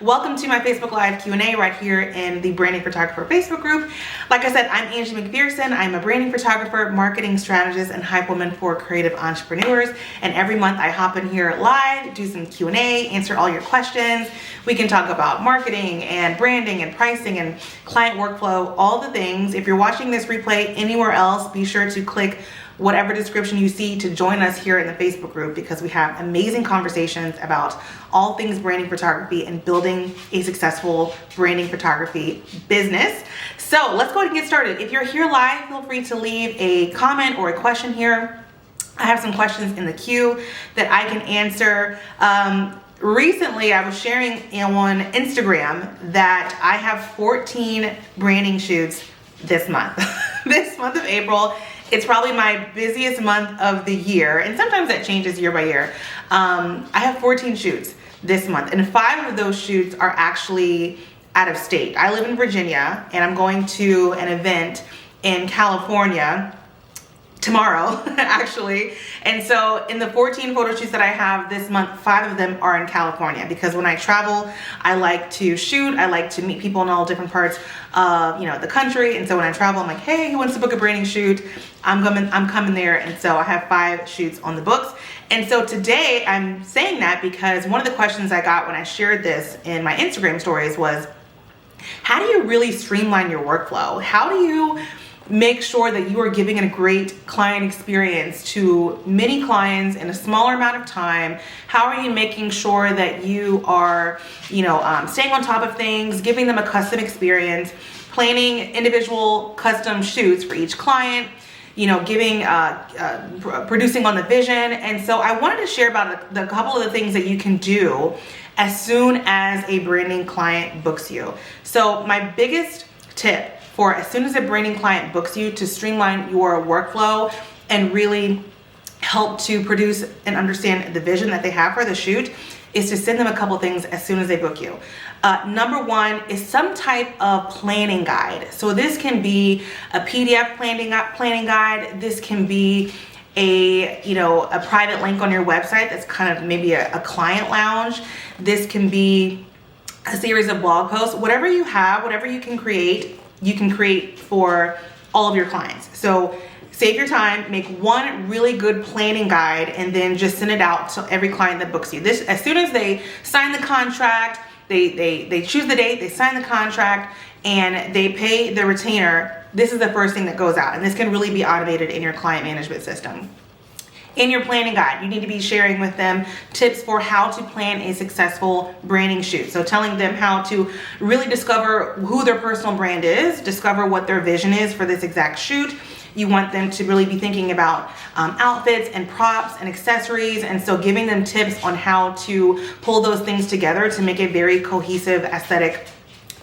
Welcome to my Facebook Live Q&A right here in the Branding Photographer Facebook group. Like I said, I'm Angie McPherson. I'm a branding photographer, marketing strategist, and hype woman for creative entrepreneurs. And every month I hop in here live, do some Q&A, answer all your questions. We can talk about marketing and branding and pricing and client workflow, all the things. If you're watching this replay anywhere else, be sure to click whatever description you see to join us here in the Facebook group, because we have amazing conversations about all things branding photography and building a successful branding photography business. So let's go ahead and get started. If you're here live, feel free to leave a comment or a question here. I have some questions in the queue that I can answer. Recently, I was sharing on Instagram that I have 14 branding shoots this month. This month of April. It's probably my busiest month of the year, and sometimes that changes year by year. I have 14 shoots this month, and 5 of those shoots are actually out of state. I live in Virginia, and I'm going to an event in California tomorrow, actually. And so in the 14 photo shoots that I have this month, 5 of them are in California, because when I travel, I like to shoot. I like to meet people in all different parts of the country. And so when I travel, I'm like, hey, who wants to book a branding shoot? I'm coming there. And so I have 5 shoots on the books. And so today I'm saying that because one of the questions I got when I shared this in my Instagram stories was, how do you really streamline your workflow? How do you make sure that you are giving a great client experience to many clients in a smaller amount of time? How are you making sure that you are, staying on top of things, giving them a custom experience, planning individual custom shoots for each client, producing on the vision? And so I wanted to share about a couple of the things that you can do as soon as a branding client books you. So my biggest tip for as soon as a branding client books you to streamline your workflow and really help to produce and understand the vision that they have for the shoot is to send them a couple things as soon as they book you. Number one is some type of planning guide. So this can be a PDF planning guide. This can be a private link on your website that's kind of maybe a client lounge. This can be a series of blog posts. Whatever you have, whatever you can create for all of your clients. So save your time, make one really good planning guide, and then just send it out to every client that books you. This, as soon as they sign the contract, they choose the date, they sign the contract, and they pay the retainer, this is the first thing that goes out. And this can really be automated in your client management system. In your planning guide, you need to be sharing with them tips for how to plan a successful branding shoot. So telling them how to really discover who their personal brand is, discover what their vision is for this exact shoot. You want them to really be thinking about outfits and props and accessories. And so giving them tips on how to pull those things together to make a very cohesive aesthetic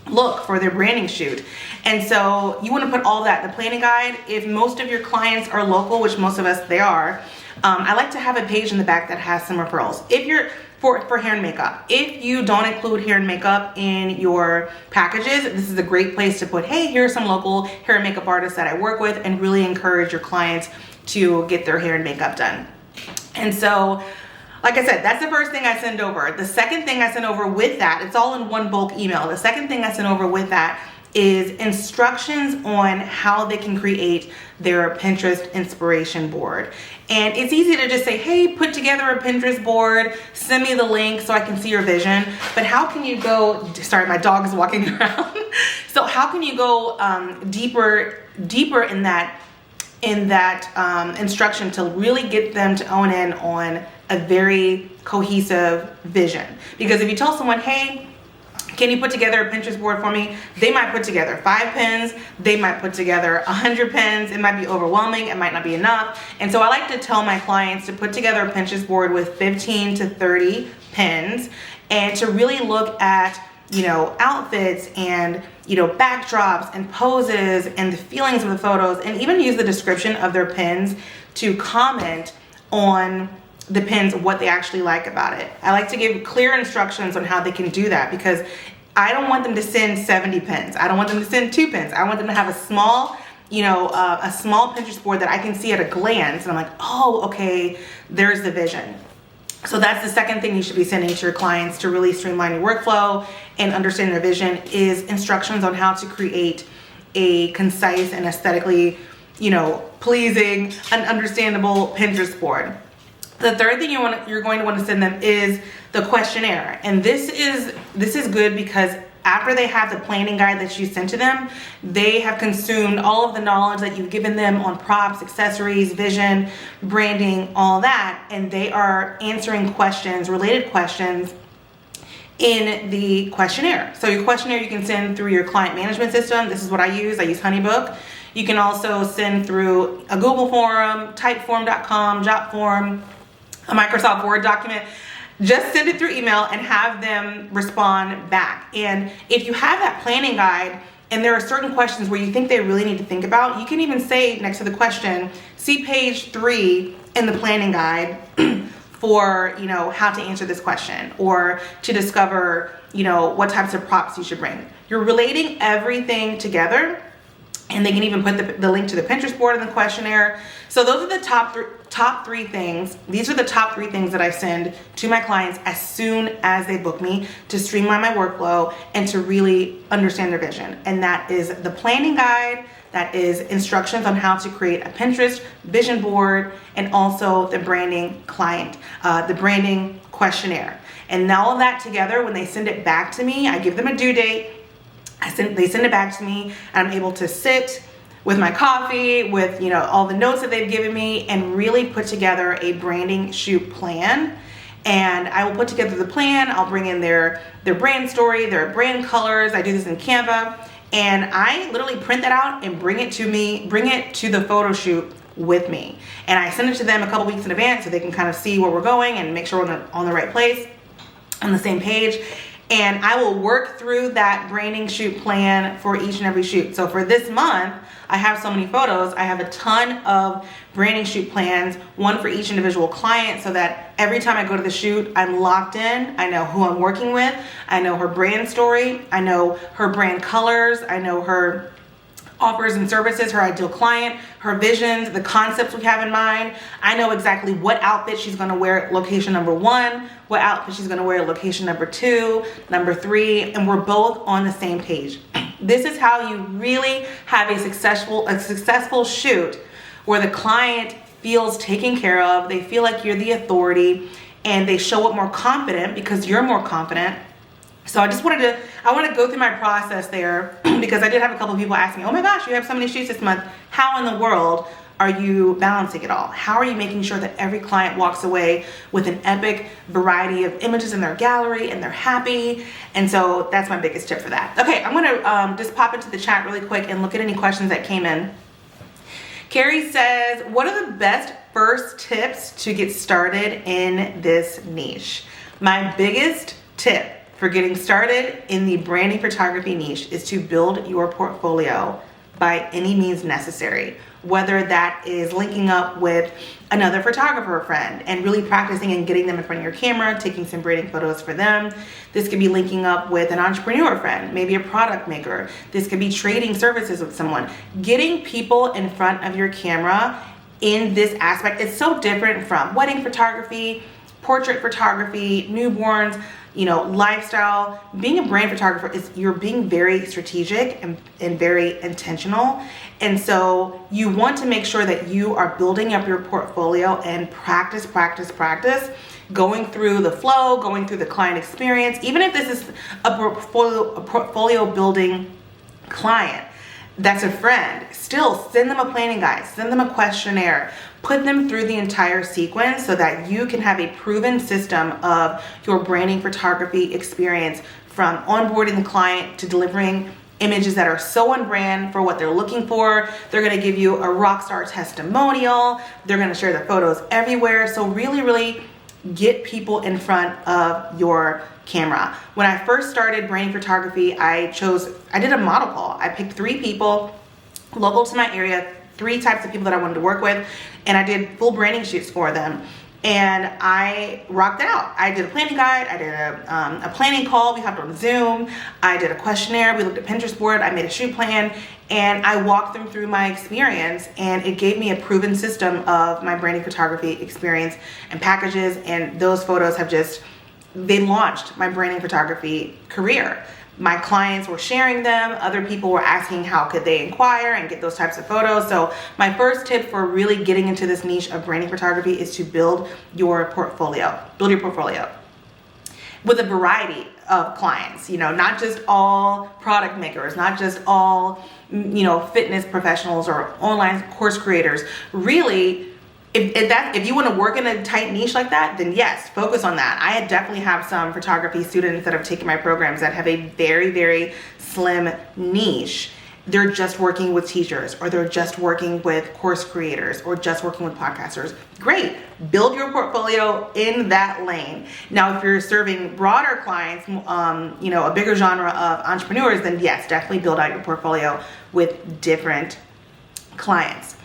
look for their branding shoot. And so you want to put all that in the planning guide. If most of your clients are local, which most of us they are, I like to have a page in the back that has some referrals. If you're for hair and makeup, if you don't include hair and makeup in your packages, this is a great place to put, hey, here are some local hair and makeup artists that I work with, and really encourage your clients to get their hair and makeup done. And so, like I said, that's the first thing I send over. The second thing I send over with that, it's all in one bulk email. The second thing I send over with that is instructions on how they can create their Pinterest inspiration board. And it's easy to just say, hey, put together a Pinterest board, send me the link so I can see your vision. But how can you go, sorry, my dog is walking around. So how can you go deeper in that instruction to really get them to own in on a very cohesive vision? Because if you tell someone, hey, can you put together a Pinterest board for me? They might put together 5 pins. They might put together 100 pins. It might be overwhelming. It might not be enough. And so I like to tell my clients to put together a Pinterest board with 15 to 30 pins, and to really look at, outfits and, backdrops and poses and the feelings of the photos, and even use the description of their pins to comment on the pins, what they actually like about it. I like to give clear instructions on how they can do that, because I don't want them to send 70 pins. I don't want them to send 2 pins. I want them to have a small Pinterest board that I can see at a glance, and I'm like, oh, okay, there's the vision. So that's the second thing you should be sending to your clients to really streamline your workflow and understand their vision, is instructions on how to create a concise and aesthetically, pleasing and understandable Pinterest board. The third thing you're going to want to send them is the questionnaire. And this is good because after they have the planning guide that you sent to them, they have consumed all of the knowledge that you've given them on props, accessories, vision, branding, all that, and they are answering questions, related questions, in the questionnaire. So your questionnaire you can send through your client management system. This is what I use HoneyBook. You can also send through a Google form, typeform.com, Jotform, a Microsoft Word document. Just send it through email and have them respond back. And if you have that planning guide and there are certain questions where you think they really need to think about, you can even say next to the question, see page 3 in the planning guide for, how to answer this question, or to discover, what types of props you should bring. You're relating everything together. And they can even put the link to the Pinterest board in the questionnaire. So those are the top three things. These are the top 3 things that I send to my clients as soon as they book me, to streamline my workflow and to really understand their vision. And that is the planning guide, that is instructions on how to create a Pinterest vision board, and also the branding the branding questionnaire. And all of that together, when they send it back to me, I give them a due date. They send it back to me, and I'm able to sit with my coffee, with all the notes that they've given me, and really put together a branding shoot plan. And I will put together the plan. I'll bring in their brand story, their brand colors. I do this in Canva, and I literally print that out and bring it to the photo shoot with me. And I send it to them a couple weeks in advance so they can kind of see where we're going and make sure we're on the right place, on the same page. And I will work through that branding shoot plan for each and every shoot. So for this month, I have so many photos. I have a ton of branding shoot plans, one for each individual client, so that every time I go to the shoot, I'm locked in. I know who I'm working with. I know her brand story. I know her brand colors. I know her offers and services, her ideal client, her visions, the concepts we have in mind. I know exactly what outfit she's going to wear at location number 1, what outfit she's going to wear at location number 2, number 3, and we're both on the same page. This is how you really have a successful shoot, where the client feels taken care of, they feel like you're the authority, and they show up more confident because you're more confident. So I want to go through my process there, because I did have a couple of people ask me, oh my gosh, you have so many shoots this month. How in the world are you balancing it all? How are you making sure that every client walks away with an epic variety of images in their gallery and they're happy? And so that's my biggest tip for that. Okay, I'm going to just pop into the chat really quick and look at any questions that came in. Carrie says, what are the best first tips to get started in this niche? My biggest tip for getting started in the branding photography niche is to build your portfolio by any means necessary, whether that is linking up with another photographer friend and really practicing and getting them in front of your camera, taking some branding photos for them. This could be linking up with an entrepreneur friend, maybe a product maker. This could be trading services with someone. Getting people in front of your camera in this aspect is so different from wedding photography, portrait photography, newborns, lifestyle. Being a brand photographer you're being very strategic and very intentional. And so you want to make sure that you are building up your portfolio and practice, going through the flow, going through the client experience. Even if this is a portfolio building client that's a friend, still send them a planning guide, send them a questionnaire, put them through the entire sequence so that you can have a proven system of your branding photography experience, from onboarding the client to delivering images that are so on brand for what they're looking for. They're going to give you a rock star testimonial. They're going to share the photos everywhere. So really get people in front of your camera. When I first started branding photography, I did a model call. I picked 3 people local to my area, 3 types of people that I wanted to work with, and I did full branding shoots for them. and I rocked it out. I did a planning guide, I did a planning call, we hopped on Zoom, I did a questionnaire, we looked at Pinterest board, I made a shoot plan, and I walked them through my experience, and it gave me a proven system of my branding photography experience and packages, and those photos have they launched my branding photography career. My clients were sharing them, other people were asking how could they inquire and get those types of photos. So my first tip for really getting into this niche of branding photography is to build your portfolio. Build your portfolio with a variety of clients, not just all product makers, not just all, fitness professionals or online course creators. Really, if you want to work in a tight niche like that, then yes, focus on that. I definitely have some photography students that have taken my programs that have a very, very slim niche. They're just working with teachers, or they're just working with course creators, or just working with podcasters. Great, build your portfolio in that lane. Now, if you're serving broader clients, a bigger genre of entrepreneurs, then yes, definitely build out your portfolio with different clients.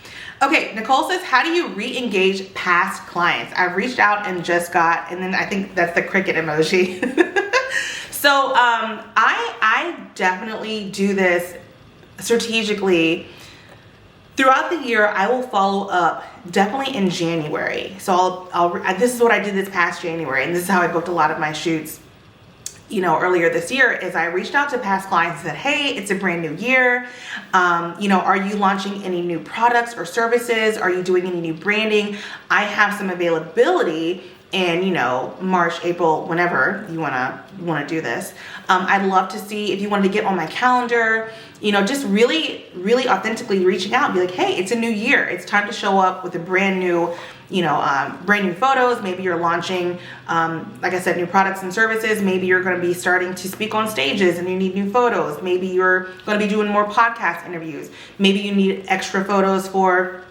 Okay, Nicole says, how do you re-engage past clients? I've reached out and just got, and then I think that's the cricket emoji. So I definitely do this strategically. Throughout the year, I will follow up definitely in January. So this is what I did this past January, and this is how I booked a lot of my shoots earlier this year. Is I reached out to past clients and said, hey, it's a brand new year. Are you launching any new products or services? Are you doing any new branding? I have some availability in, March, April, whenever you wanna do this. I'd love to see if you wanted to get on my calendar, just really, really authentically reaching out and be like, hey, it's a new year. It's time to show up with a brand new photos. Maybe you're launching, like I said, new products and services. Maybe you're going to be starting to speak on stages and you need new photos. Maybe you're going to be doing more podcast interviews. Maybe you need extra photos for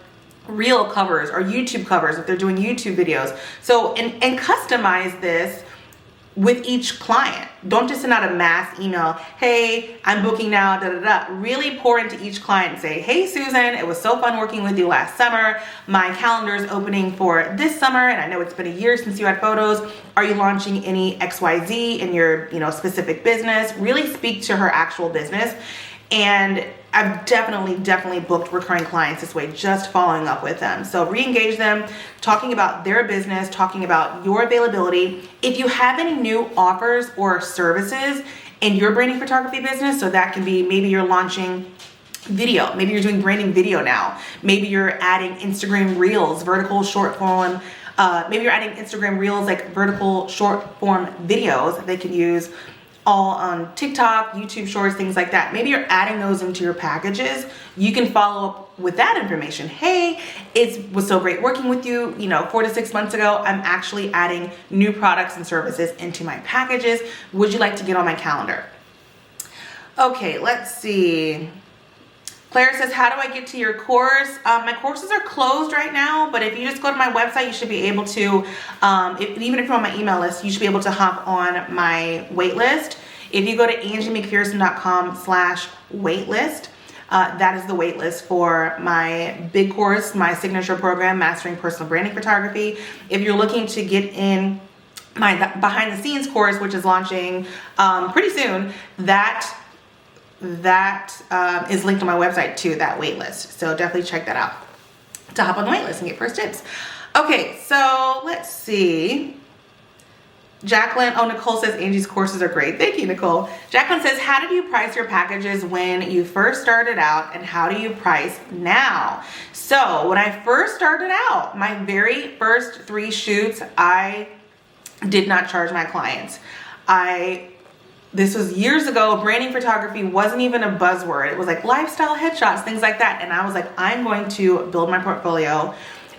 reel covers or YouTube covers if they're doing YouTube videos. So, and customize this with each client. Don't just send out a mass email, hey, I'm booking now, da da da. Really pour into each client and say, hey Susan, it was so fun working with you last summer. My calendar is opening for this summer, and I know it's been a year since you had photos. Are you launching any XYZ in your specific business? Really speak to her actual business. And I've definitely booked recurring clients this way, just following up with them. So re-engage them, talking about their business, talking about your availability. If you have any new offers or services in your branding photography business, so that can be maybe you're launching video, maybe you're doing branding video now, maybe you're adding Instagram Reels, vertical short form, maybe you're adding Instagram Reels, like vertical short form videos that they can use all on TikTok, YouTube Shorts, things like that. Maybe you're adding those into your packages. You can follow up with that information. Hey, it was so great working with you, 4 to 6 months ago. I'm actually adding new products and services into my packages. Would you like to get on my calendar? Okay, let's see. Claire says, how do I get to your course? My courses are closed right now, but if you just go to my website, you should be able to, even if you're on my email list, you should be able to hop on my wait list. If you go to angiemcpherson.com/waitlist, that is the wait list for my big course, my signature program, Mastering Personal Branding Photography. If you're looking to get in my behind the scenes course, which is launching pretty soon, that is linked on my website to that wait list. So definitely check that out to hop on the wait list and get first dibs. Okay, so let's see. Jacqueline, Nicole says Angie's courses are great. Thank you, Nicole. Jacqueline says, how did you price your packages when you first started out, and how do you price now? So when I first started out, my very first 3 shoots, I did not charge my clients. This was years ago. Branding photography wasn't even a buzzword. It was like lifestyle headshots, things like that. And I was like, I'm going to build my portfolio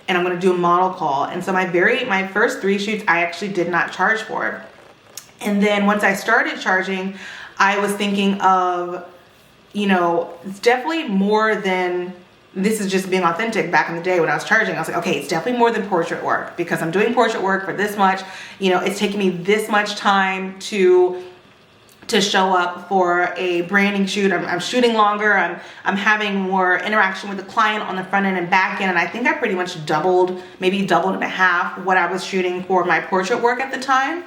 and I'm going to do a model call. And so my first 3 shoots, I actually did not charge for. And then once I started charging, I was thinking of, it's definitely more than, this is just being authentic. Back in the day when I was charging, I was like, okay, it's definitely more than portrait work, because I'm doing portrait work for this much. It's taking me this much time to to show up for a branding shoot. I'm shooting longer. I'm having more interaction with the client on the front end and back end. And I think I pretty much maybe doubled and a half what I was shooting for my portrait work at the time.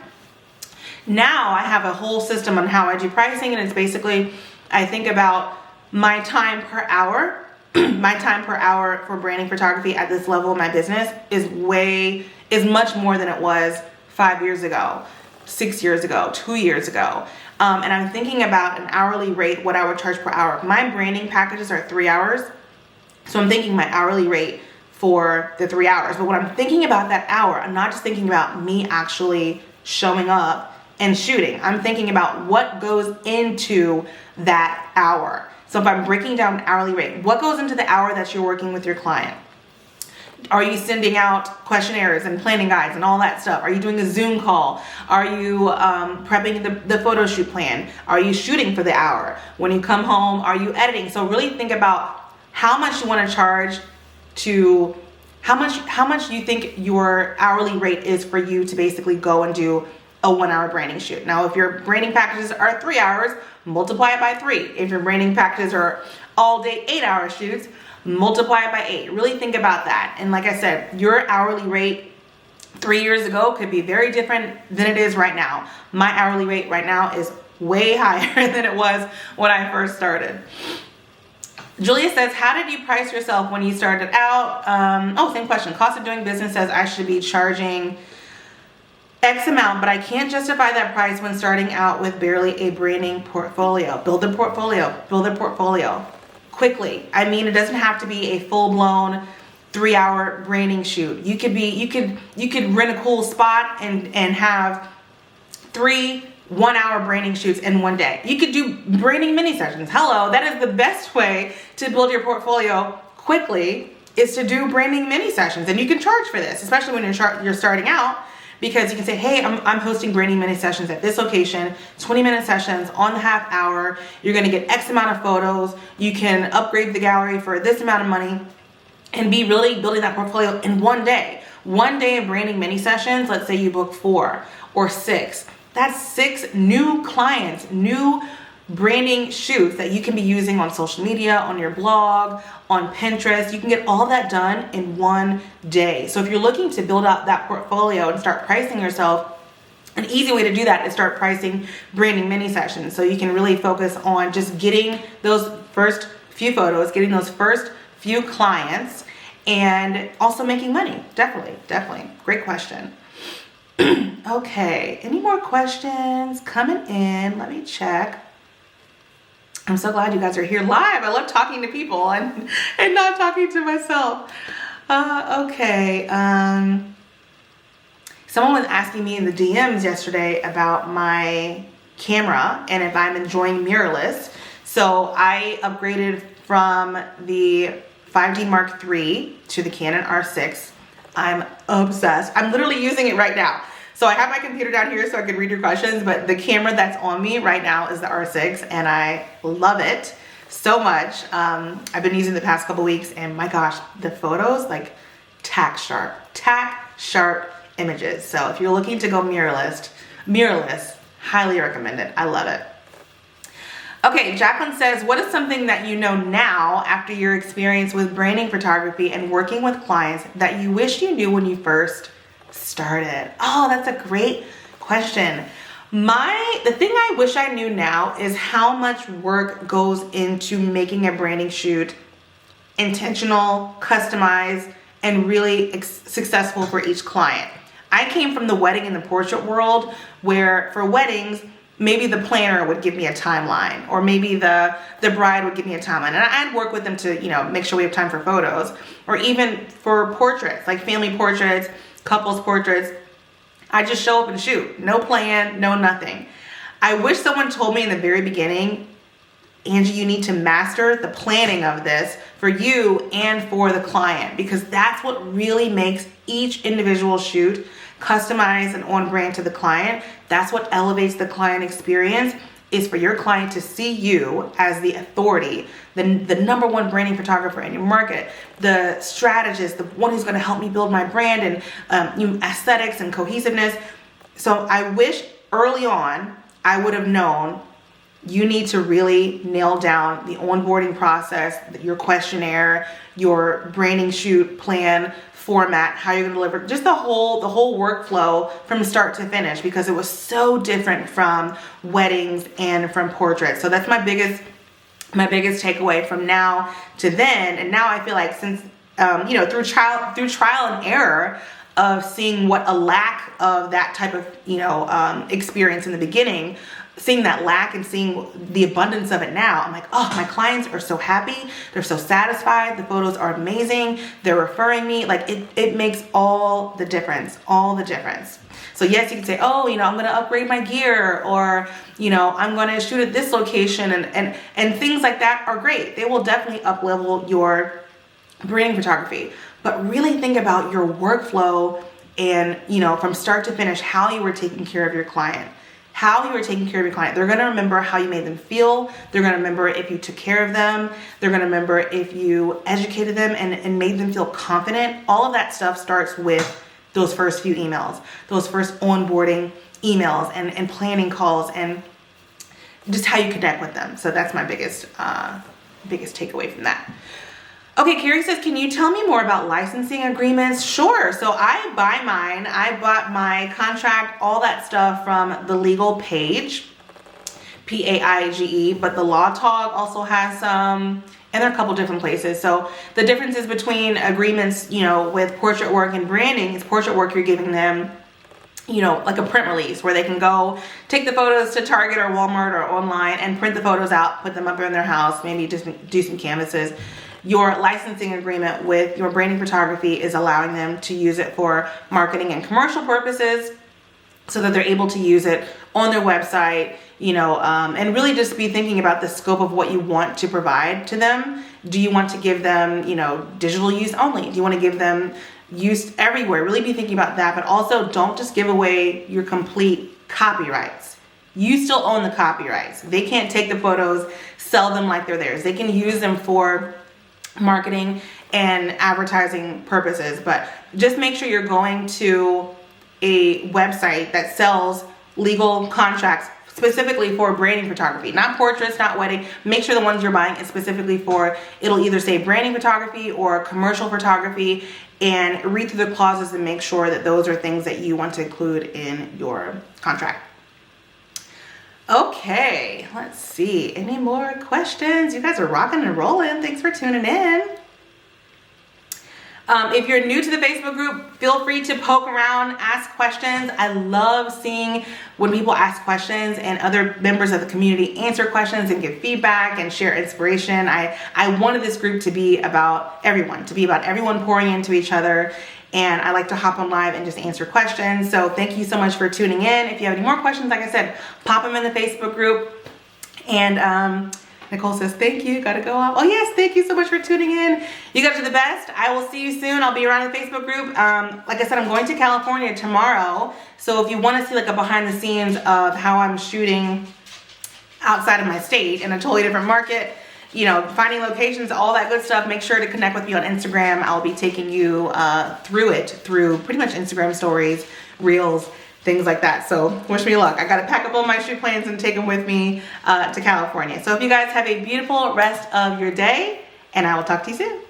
Now I have a whole system on how I do pricing, and it's basically, I think about my time per hour. My time per hour for branding photography at this level of my business is much more than it was 5 years ago, 6 years ago, 2 years ago. And I'm thinking about an hourly rate, what I would charge per hour. My branding packages are 3 hours. So I'm thinking my hourly rate for the 3 hours. But when I'm thinking about that hour, I'm not just thinking about me actually showing up and shooting. I'm thinking about what goes into that hour. So if I'm breaking down an hourly rate, what goes into the hour that you're working with your client? Are you sending out questionnaires and planning guides and all that stuff? Are you doing a Zoom call? Are you prepping the photo shoot plan? Are you shooting for the hour? When you come home, are you editing? So really think about how much you want to charge to how much you think your hourly rate is for you to basically go and do a 1 hour branding shoot. Now, if your branding packages are 3 hours, multiply it by 3. If your branding packages are all day 8 hour shoots, multiply it by 8. Really think about that. And like I said, your hourly rate 3 years ago could be very different than it is right now. My hourly rate right now is way higher than it was when I first started. Julia says, how did you price yourself when you started out? Same question. Cost of doing business says I should be charging X amount, but I can't justify that price when starting out with barely a branding portfolio. Build a portfolio quickly. I mean, it doesn't have to be a full-blown 3 hour branding shoot. You could rent a cool spot and have 3 1 hour branding shoots in one day. You could do branding mini sessions. Hello, that is the best way to build your portfolio quickly, is to do branding mini sessions. And you can charge for this, especially when you're starting out, because you can say, hey, I'm hosting branding mini sessions at this location, 20-minute sessions on the half hour. You're gonna get X amount of photos. You can upgrade the gallery for this amount of money and be really building that portfolio in one day. One day of branding mini sessions, let's say you book 4 or 6. That's 6 new clients, new branding shoots that you can be using on social media, on your blog, on Pinterest. You can get all that done in one day. So if you're looking to build out that portfolio and start pricing yourself, an easy way to do that is start pricing branding mini sessions. So you can really focus on just getting those first few photos, getting those first few clients, and also making money. Definitely. Great question. Okay, any more questions coming in? Let me check. I'm so glad you guys are here live. I love talking to people and not talking to myself. Okay. Someone was asking me in the DMs yesterday about my camera and if I'm enjoying mirrorless. So I upgraded from the 5D Mark III to the Canon R6. I'm obsessed. I'm literally using it right now. So I have my computer down here so I can read your questions, but the camera that's on me right now is the R6, and I love it so much. I've been using it the past couple weeks, and my gosh, the photos, like tack sharp images. So if you're looking to go mirrorless, highly recommend it. I love it. Okay, Jacqueline says, what is something that you know now after your experience with branding photography and working with clients that you wish you knew when you first started? Oh, that's a great question. The thing I wish I knew now is how much work goes into making a branding shoot intentional, customized, and really successful for each client. I came from the wedding and the portrait world, where for weddings, maybe the planner would give me a timeline, or maybe the bride would give me a timeline, and I'd work with them to, make sure we have time for photos, or even for portraits, like family portraits, couples portraits. I just show up and shoot. No plan, no nothing. I wish someone told me in the very beginning, Angie, you need to master the planning of this for you and for the client, because that's what really makes each individual shoot customized and on brand to the client. That's what elevates the client experience, is for your client to see you as the authority, the number one branding photographer in your market, the strategist, the one who's going to help me build my brand and aesthetics and cohesiveness. So I wish early on I would have known you need to really nail down the onboarding process, your questionnaire, your branding shoot plan, format, how you're gonna deliver, just the whole workflow from start to finish, because it was so different from weddings and from portraits. So that's my biggest takeaway from now to then. And now I feel like since through trial and error of seeing what a lack of that type of experience in the beginning, seeing that lack and seeing the abundance of it now, I'm like, oh, my clients are so happy. They're so satisfied. The photos are amazing. They're referring me. Like it makes all the difference, So yes, you can say, oh, I'm going to upgrade my gear, or, I'm going to shoot at this location, and things like that are great. They will definitely up-level your branding photography. But really think about your workflow and, from start to finish, how you were taking care of your client. They're going to remember how you made them feel. They're going to remember if you took care of them. They're going to remember if you educated them and made them feel confident. All of that stuff starts with those first few emails, those first onboarding emails and planning calls, and just how you connect with them. So that's my biggest takeaway from that. Okay, Carrie says, can you tell me more about licensing agreements? Sure. So I buy mine. I bought my contract, all that stuff from the legal page, PAIGE, but the Law Talk also has some, and there are a couple different places. So the differences between agreements, with portrait work and branding is portrait work, you're giving them, like a print release where they can go take the photos to Target or Walmart or online and print the photos out, put them up in their house, maybe just do some canvases. Your licensing agreement with your branding photography is allowing them to use it for marketing and commercial purposes, so that they're able to use it on their website, and really just be thinking about the scope of what you want to provide to them. Do you want to give them, digital use only? Do you want to give them use everywhere? Really be thinking about that, but also don't just give away your complete copyrights. You still own the copyrights. They can't take the photos, sell them like they're theirs. They can use them for marketing and advertising purposes, but just make sure you're going to a website that sells legal contracts specifically for branding photography, not portraits, not wedding. Make sure the ones you're buying is specifically for, it'll either say branding photography or commercial photography, and read through the clauses and make sure that those are things that you want to include in your contract. Okay, let's see. Any more questions? You guys are rocking and rolling. Thanks for tuning in. If you're new to the Facebook group, feel free to poke around, ask questions. I love seeing when people ask questions and other members of the community answer questions and give feedback and share inspiration. I wanted this group to be about everyone, pouring into each other. And I like to hop on live and just answer questions. So thank you so much for tuning in. If you have any more questions, like I said, pop them in the Facebook group. And Nicole says, thank you, gotta go off. Oh yes, thank you so much for tuning in. You guys are the best. I will see you soon. I'll be around the Facebook group. Like I said, I'm going to California tomorrow. So if you wanna see like a behind the scenes of how I'm shooting outside of my state in a totally different market, finding locations, all that good stuff, make sure to connect with me on Instagram. I'll be taking you through pretty much Instagram stories, reels, things like that. So wish me luck. I got to pack up all my shoot plans and take them with me to California. So if you guys have a beautiful rest of your day, and I will talk to you soon.